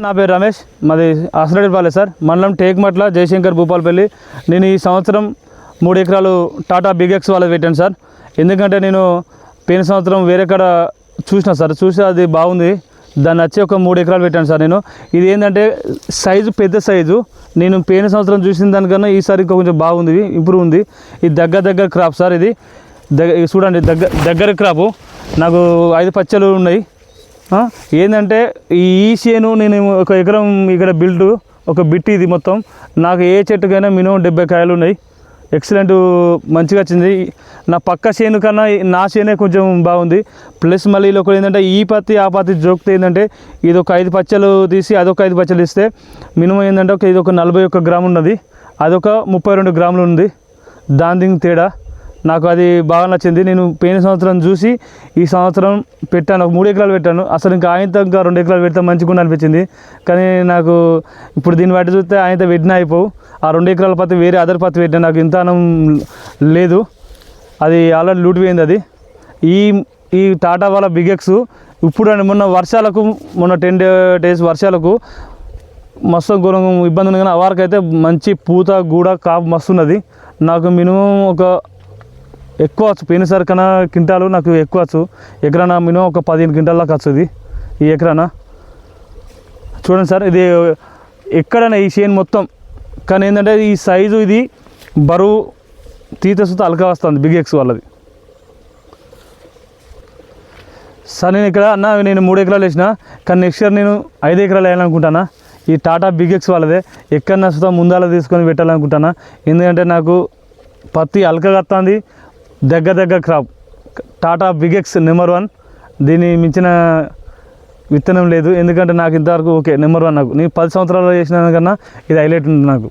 నా పేరు రమేష్, మాది ఆసనరెడ్డిపాలెం సార్, మండలం టేక్మట్ల జయశంకర్ భూపాలపల్లి. నేను ఈ సంవత్సరం 3 ఎకరాలు టాటా బిగ్ ఎక్స్ వాళ్ళది పెట్టాను సార్. ఎందుకంటే నేను పోయిన సంవత్సరం వేరే కాడ చూసిన సార్, చూసి అది బాగుంది, దాన్ని వచ్చి ఒక 3 ఎకరాలు పెట్టాను సార్. నేను ఇది ఏంటంటే సైజు పెద్ద సైజు, నేను పోయిన సంవత్సరం చూసిన దానికన్నా ఈసారి కొంచెం బాగుంది, ఇంప్రూవ్ ఉంది. ఇది దగ్గర క్రాప్ సార్. ఇది చూడండి, దగ్గర క్రాపు. నాకు 5 పచ్చలు ఉన్నాయి. ఏంటంటే ఈ చేను నేను ఒక ఎకరం ఇక్కడ బిల్డ్ ఒక బిట్, ఇది మొత్తం నాకు ఏ చెట్టుకైనా మినిమం 70 కాయలు ఉన్నాయి. ఎక్సలెంట్, మంచిగా వచ్చింది. నా పక్క చేను కన్నా నా చేనే కొంచెం బాగుంది. ప్లస్ మళ్ళీ ఒకటి ఏంటంటే ఈ పత్తి ఆ పత్తి జోక్తే ఏంటంటే ఇది ఒక 5 పచ్చలు తీసి అదొక 5 పచ్చలు ఇస్తే మినిమం ఏంటంటే ఇది ఒక 41 గ్రాములు ఉన్నది, అదొక 32 గ్రాములు ఉంది. దాని తేడా నాకు అది బాగా నచ్చింది. నేను పోయిన సంవత్సరం చూసి ఈ సంవత్సరం పెట్టాను, ఒక 3 ఎకరాలు పెట్టాను. అసలు ఇంకా ఆయనతో ఇంకా 2 ఎకరాలు పెడితే మంచిగా అనిపించింది. కానీ నాకు ఇప్పుడు దీన్ని బట్టి చూస్తే ఆయనతో పెట్టినా అయిపోవు. ఆ 2 ఎకరాల పత్తి వేరే అదర్ పత్తి పెట్టినా నాకు ఇంత అనం లేదు, అది ఆల్రెడీ లూట్ పోయింది. అది ఈ టాటా వాళ్ళ బిగ్ ఎక్స్ ఇప్పుడు మొన్న వర్షాలకు, మొన్న 10 days వర్షాలకు మస్తు ఘోరం ఇబ్బంది ఉంది. కానీ ఆ వారికైతే మంచి పూత గూడ కాపు మస్తు ఉన్నది. నాకు మినిమం ఒక ఎక్కువ వచ్చు, పోయినసారి కన్నా క్వింటాలు నాకు ఎక్కువ వచ్చు. ఎకరాన మినిమం ఒక 15 క్వింటాల దాకా వస్తుంది ఈ ఎకరాన. చూడండి సార్, ఇది ఎక్కడైనా ఈ చేను మొత్తం. కానీ ఏంటంటే ఈ సైజు, ఇది బరువు తీతసుతో అలకా వస్తుంది బిగ్ ఎక్స్ వాళ్ళది సార్. నేను ఇక్కడ నేను 3 ఎకరాలు వేసిన, కానీ నెక్స్ట్ ఇయర్ నేను 5 ఎకరాలు వేయాలనుకుంటాను. ఈ టాటా బిగ్ ఎక్స్ వాళ్ళదే ఎక్కడన్నా సుతా ముందాల తీసుకొని పెట్టాలనుకుంటాను. ఎందుకంటే నాకు పత్తి అలకగా వస్తుంది, దగ్గర crop. Tata big X number 1, దీన్ని మించిన విత్తనం లేదు. ఎందుకంటే నాకు ఇంతవరకు ఓకే నెంబర్ 1. నాకు నేను 10 సంవత్సరాలు చేసిన కన్నా ఇది హైలైట్ ఉంది నాకు.